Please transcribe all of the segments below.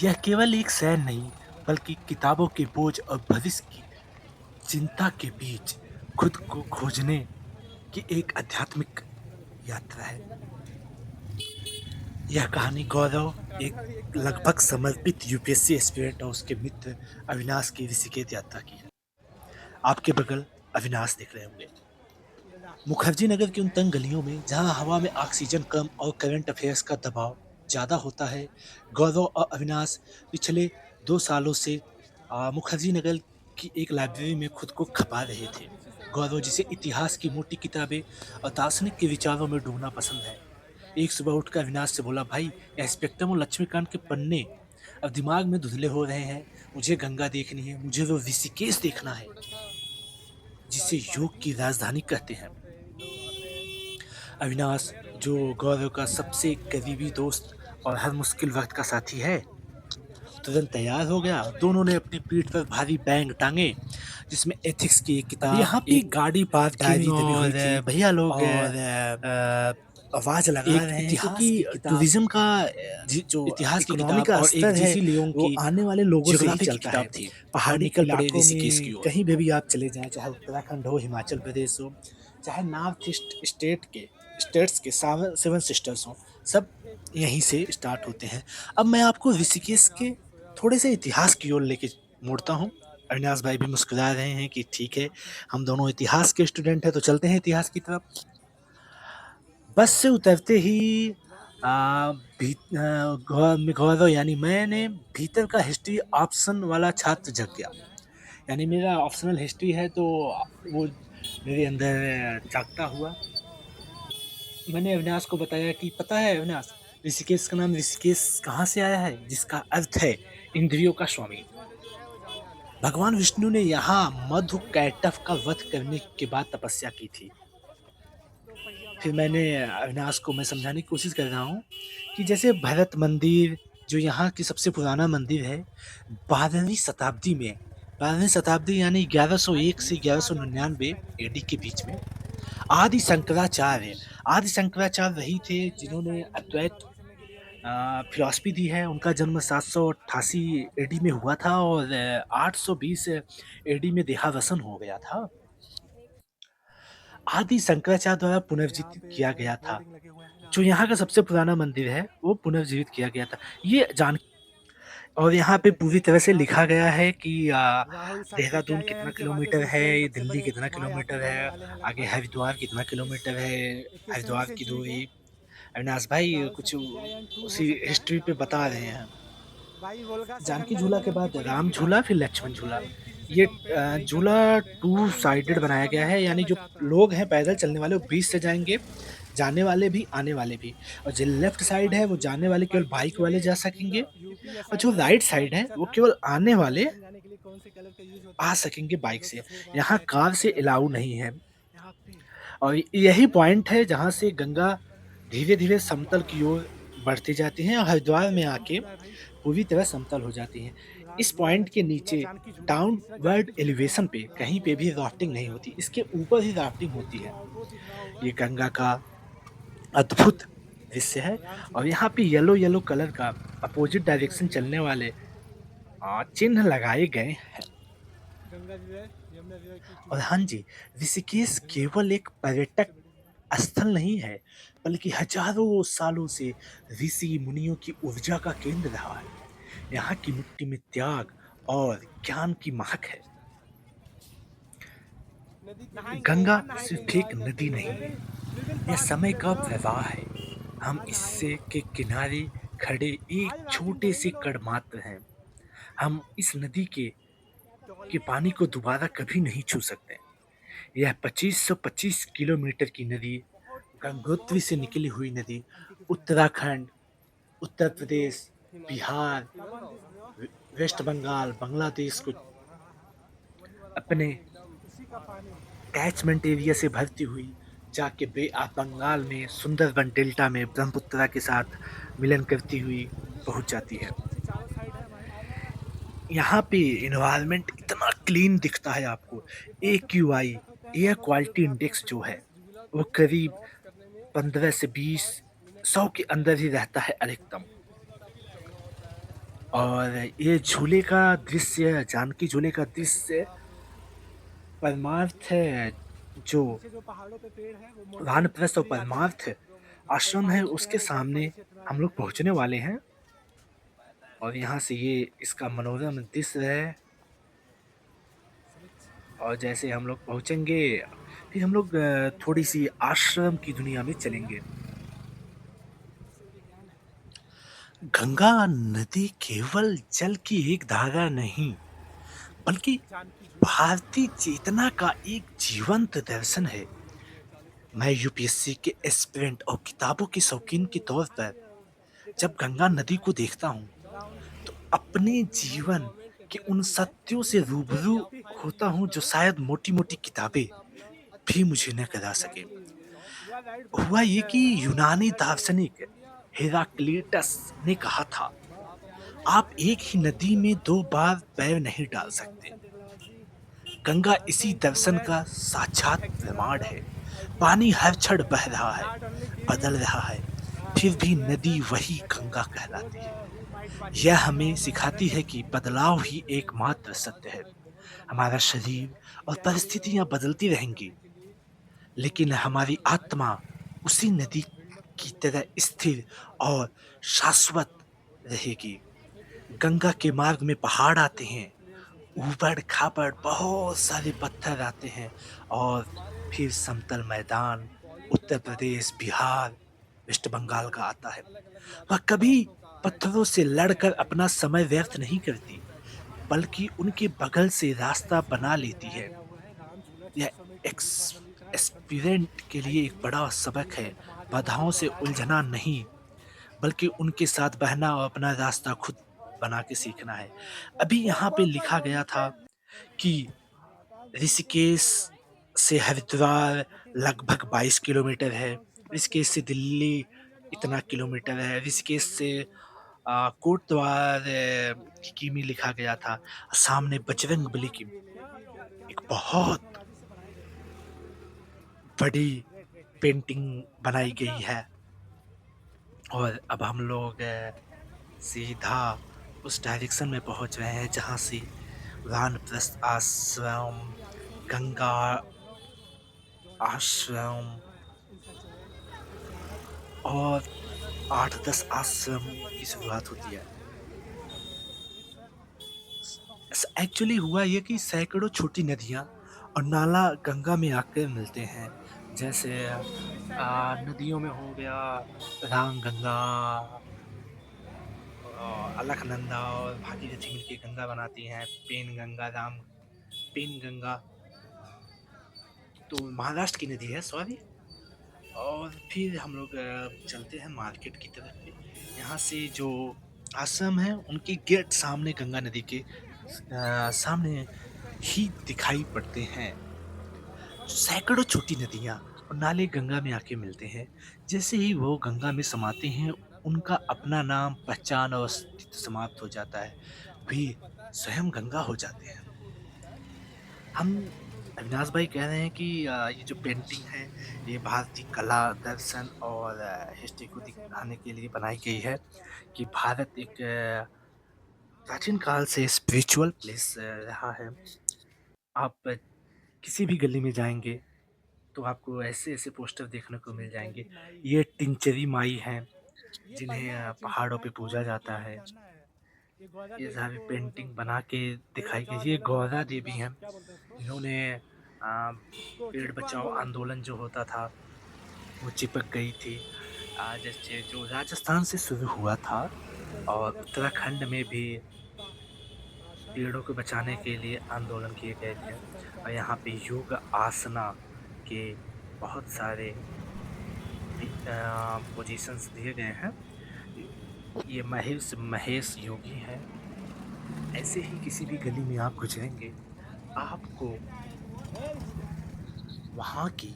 यह केवल एक शहर नहीं, बल्कि किताबों के बोझ और भविष्य की चिंता के बीच खुद को खोजने की एक आध्यात्मिक यात्रा है। यह कहानी गौरव, एक लगभग समर्पित यूपीएससी एस्पिरेंट और उसके मित्र अविनाश की ऋषिकेश यात्रा की है। आपके बगल अविनाश दिख रहे होंगे। मुखर्जी नगर की उन तंग गलियों में जहां हवा में ऑक्सीजन कम और करंट अफेयर्स का दबाव ज्यादा होता है, गौरव और अविनाश पिछले 2 सालों से मुखर्जी नगर की एक लाइब्रेरी में खुद को खपा रहे थे। गौरव, जिसे इतिहास की मोटी किताबें और दार्शनिक के विचारों में डूबना पसंद है, एक सुबह उठकर अविनाश से बोला, भाई, इंस्पेक्टर और लक्ष्मीकांत के पन्ने अब दिमाग में धुंधले हो रहे हैं। मुझे गंगा देखनी है, मुझे वो ऋषिकेश देखना है जिसे योग की राजधानी कहते हैं। अविनाश, जो गौरव का सबसे करीबी दोस्त और हर मुश्किल वक्त का साथी है, तुरंत तैयार हो गया। दोनों ने अपनी पीठ पर भारी बैग टांगे, जिसमें एथिक्स की एक किताब, यहाँ पे एक गाड़ी पार्किंग डायरी दबी हुई और थी भैया लोग और आवाज लगा एक रहे हैं क्योंकि इतिहास की किताब, टूरिज्म का जो इतिहास की इकोनॉमी किताब का और एक स्तर है, जीसी लियोन वो की आने वाले लोगों से ही ज्योग्राफी की चलता है। किताब थी और पहाड़ी निकल पड़े इलाकों ऋषिकेश की में ओर। कहीं पे भी आप चले जाएं, चाहे उत्तराखंड हो, हिमाचल प्रदेश हो, चाहे नॉर्थ ईस्ट स्टेट्स के सेवन सेवन सिस्टर्स हो, सब यहीं से स्टार्ट होते हैं। अब मैं आपको ऋषिकेश के थोड़े से इतिहास की ओर लेके मोड़ता हूँ। अविनाश भाई भी मुस्कुरा रहे हैं कि ठीक है, हम दोनों इतिहास के स्टूडेंट हैं, तो चलते हैं इतिहास की तरफ। बस से उतरते ही गौरव यानी मैंने भीतर का हिस्ट्री ऑप्शन वाला छात्र जग गया। यानी मेरा ऑप्शनल हिस्ट्री है, तो वो मेरे अंदर जागता हुआ। मैंने अविनाश को बताया कि पता है अविनाश, ऋषिकेश का नाम ऋषिकेश कहाँ से आया है, जिसका अर्थ है इंद्रियों का स्वामी। भगवान विष्णु ने यहाँ मधु कैटव का वध करने के बाद तपस्या की थी। फिर मैंने अविनाश को मैं समझाने की कोशिश कर रहा हूँ कि जैसे भरत मंदिर, जो यहाँ की सबसे पुराना मंदिर है, 12वीं शताब्दी में, 12वीं शताब्दी यानी 1101 से 1199 एडी के बीच में आदि शंकराचार्य आदि शंकराचार्य वही थे जिन्होंने अद्वैत फिलॉसफी दी है। उनका जन्म 788 एडी में हुआ था और 820 एडी में देहावसन हो गया था। आदि शंकराचार्य द्वारा पुनर्जीवित किया गया था। जो यहाँ का सबसे पुराना मंदिर है, वो पुनर्जीवित किया गया था। ये जान और यहाँ पे पूरी तरह से लिखा गया है कि देहरादून कितना किलोमीटर है, ये दिल्ली कितना किलोमीटर है, आगे हरिद्वार कितना किलोमीटर है, हरिद्वार की दूरी। अविनाश भाई कुछ उसी हिस्ट्री पे बता रहे हैं। जानकी झूला के बाद राम झूला, फिर लक्ष्मण झूला। ये झूला टू साइडेड बनाया गया है, यानी जो लोग हैं पैदल चलने वाले, वो बीच से जाएंगे, जाने वाले भी आने वाले भी। और जो लेफ्ट साइड है, वो जाने वाले केवल बाइक वाले जा सकेंगे, और जो राइट साइड है, वो केवल आने वाले आ सकेंगे बाइक से। यहाँ कार से अलाउ नहीं है। और यही पॉइंट है जहाँ से गंगा धीरे धीरे समतल की ओर बढ़ती जाती है और हरिद्वार में आके पूरी तरह समतल हो जाती हैं। इस पॉइंट के नीचे डाउनवर्ड एलिवेशन पे कहीं पे भी राफ्टिंग नहीं होती, इसके ऊपर ही राफ्टिंग होती है। ये गंगा का अद्भुत दृश्य है। और यहाँ पे येलो येलो कलर का अपोजिट डायरेक्शन चलने वाले चिन्ह लगाए गए हैं। और हाँ जी, ऋषिकेश केवल एक पर्यटक स्थल नहीं है, बल्कि हजारों सालों से ऋषि मुनियों की ऊर्जा का केंद्र रहा है। यहाँ की मिट्टी में त्याग और ज्ञान की महक है। गंगा सिर्फ एक नदी नहीं है, यह समय का प्रवाह है। हम इससे के किनारे खड़े एक छोटे से कण मात्र हैं। हम इस नदी के पानी को दोबारा कभी नहीं छू सकते। यह 2525 किलोमीटर की नदी, गंगोत्री से निकली हुई नदी, उत्तराखंड, उत्तर प्रदेश, बिहार, वेस्ट बंगाल, बांग्लादेश को अपने कैचमेंट एरिया से भरती हुई जाके बे ऑफ बंगाल में सुंदरबन डेल्टा में ब्रह्मपुत्रा के साथ मिलन करती हुई पहुंच जाती है। यहाँ पे इन्वायरमेंट इतना क्लीन दिखता है आपको। AQI, एयर क्वालिटी इंडेक्स जो है, वो करीब 15 से 20, 100 के अंदर ही रहता है अधिकतम। और ये झूले का दृश्य, जानकी झूले का दृश्य परमार्थ है, जो वानप्रस्थ और परमार्थ आश्रम है, उसके सामने हम लोग पहुँचने वाले हैं और यहाँ से ये इसका मनोरम दृश्य है और जैसे हम लोग पहुँचेंगे, फिर हम लोग थोड़ी-सी आश्रम की दुनिया में चलेंगे। गंगा नदी केवल जल की एक धारा नहीं, बल्कि भारतीय चेतना का एक जीवंत दर्शन है। मैं यूपीएससी के एस्पिरेंट और किताबों के शौकीन के तौर पर जब गंगा नदी को देखता हूँ, तो अपने जीवन के उन सत्यों से रूबरू होता हूँ जो शायद मोटी-मोटी किताबें भी मुझे न करा सके। हुआ ये कि यूनानी दार्शनिक हेराक्लिटस ने कहा था, आप एक ही नदी में 2 बार पैर नहीं डाल सकते। गंगा इसी दर्शन का साक्षात प्रमाण है। पानी हर क्षण बह रहा है, बदल रहा है, फिर भी नदी वही गंगा कहलाती है। यह हमें सिखाती है कि बदलाव ही एकमात्र सत्य है। हमारा शरीर और परिस्थितियाँ बदलती रहेंगी, लेकिन हमारी आत्मा उसी नदी की तरह स्थिर और शाश्वत रहेगी। गंगा के मार्ग में पहाड़ आते हैं, ऊबड़-खाबड़ बहुत सारे पत्थर आते हैं और फिर समतल मैदान, उत्तर प्रदेश, बिहार, वेस्ट बंगाल का आता है। वह कभी पत्थरों से लड़कर अपना समय व्यर्थ नहीं करती, बल्कि उनके बगल से रास्ता बना लेती है। यह एक्स एस्पिरेंट के लिए एक बड़ा सबक है, बाधाओं से उलझना नहीं, बल्कि उनके साथ बहना और अपना रास्ता खुद बना के सीखना है। अभी यहाँ पे लिखा गया था कि ऋषिकेश से हरिद्वार लगभग 22 किलोमीटर है, ऋषिकेश से दिल्ली इतना किलोमीटर है, ऋषिकेश से कोटद्वार की किमी लिखा गया था। सामने बजरंगबली की एक बहुत बड़ी पेंटिंग बनाई गई है और अब हम लोग सीधा उस डायरेक्शन में पहुंच रहे हैं जहां से वानप्रस्थ आश्रम, गंगा आश्रम और 8-10 आश्रम की शुरुआत होती है। एक्चुअली हुआ ये कि सैकड़ों छोटी नदियाँ और नाला गंगा में आकर मिलते हैं। जैसे नदियों में हो गया रामगंगा, अलकनंदा और भागीरथी मिलके गंगा बनाती हैं। पेनगंगा तो महाराष्ट्र की नदी है, सॉरी। और फिर हम लोग चलते हैं मार्केट की तरफ पे। यहाँ से जो आश्रम है उनके गेट सामने गंगा नदी के सामने ही दिखाई पड़ते हैं। सैकड़ों छोटी नदियाँ और नाले गंगा में आके मिलते हैं। जैसे ही वो गंगा में समाते हैं, उनका अपना नाम, पहचान और अस्तित्व समाप्त हो जाता है। वे स्वयं गंगा हो जाते हैं। हम अविनाश भाई कह रहे हैं कि ये जो पेंटिंग है, ये भारतीय कला, दर्शन और हिस्ट्री को दिखाने के लिए बनाई गई है कि भारत एक प्राचीन काल से स्पिरिचुअल प्लेस रहा है। आप किसी भी गली में जाएँगे तो आपको ऐसे-ऐसे पोस्टर देखने को मिल जाएँगे। ये टिंचरी माई हैं, जिन्हें पहाड़ों पे पूजा जाता है। ये सारी पेंटिंग बना के दिखाई गई। ये गौरा देवी हैं, इन्होंने पेड़ बचाओ आंदोलन जो होता था, वो चिपक गई थी। जैसे जो राजस्थान से शुरू हुआ था और उत्तराखंड में भी पेड़ों को बचाने के लिए आंदोलन किए गए थे और यहाँ पे योग आसना के बहुत सारे पोजीशंस दिए गए हैं। ये महेश महेश योगी हैं। ऐसे ही किसी भी गली में आप गुजरेंगे, आपको वहाँ की,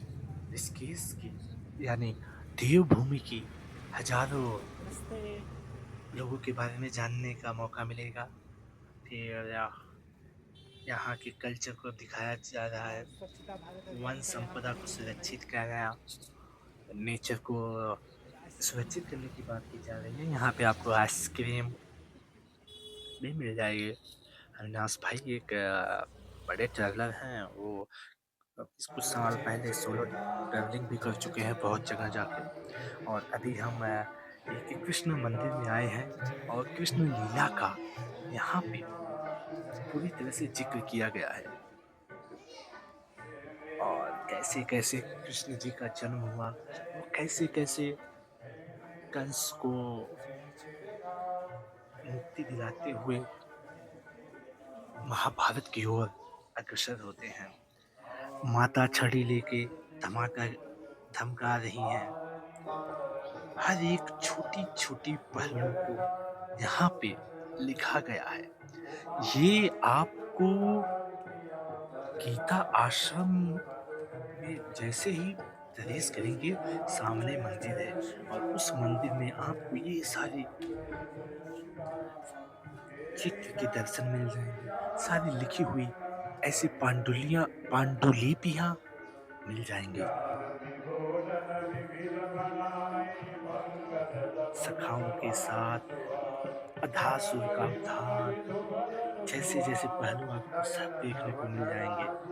ऋषिकेश की, यानी देवभूमि की हज़ारों लोगों के बारे में जानने का मौका मिलेगा। फिर यहाँ के कल्चर को दिखाया जा रहा है, वन संपदा को सुरक्षित किया गया, नेचर को सुरक्षित करने की बात की जा रही है। यहाँ पे आपको आइसक्रीम भी मिल जाएगी। अविनाश भाई एक बड़े ट्रैवलर हैं, वो कुछ साल पहले सोलो ट्रैवलिंग भी कर चुके हैं बहुत जगह जाके। और अभी हम एक कृष्ण मंदिर में आए हैं और कृष्ण लीला का यहाँ पे पूरी तरह से ज़िक्र किया गया है। और कैसे-कैसे कृष्ण जी का जन्म हुआ, वो कैसे-कैसे कंस को मुक्ति दिलाते हुए महाभारत की ओर अग्रसर होते हैं। माता छड़ी लेके धमाका धमका रही हैं। हर एक छोटी-छोटी पहलू को यहाँ पे लिखा गया है। ये आपको गीता आश्रम में जैसे ही प्रवेश करेंगे, सामने मंदिर है और उस मंदिर में आपको ये सारे चित्र के दर्शन मिल जाएँगे, सारी लिखी हुई ऐसी पांडुलिपियाँ मिल जाएँगी। सखाओं के साथ अधासुर का उद्धार, जैसे-जैसे पहलू आपको सब देखने को मिल जाएँगे।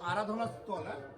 आराधना স্থল, হ্যাঁ?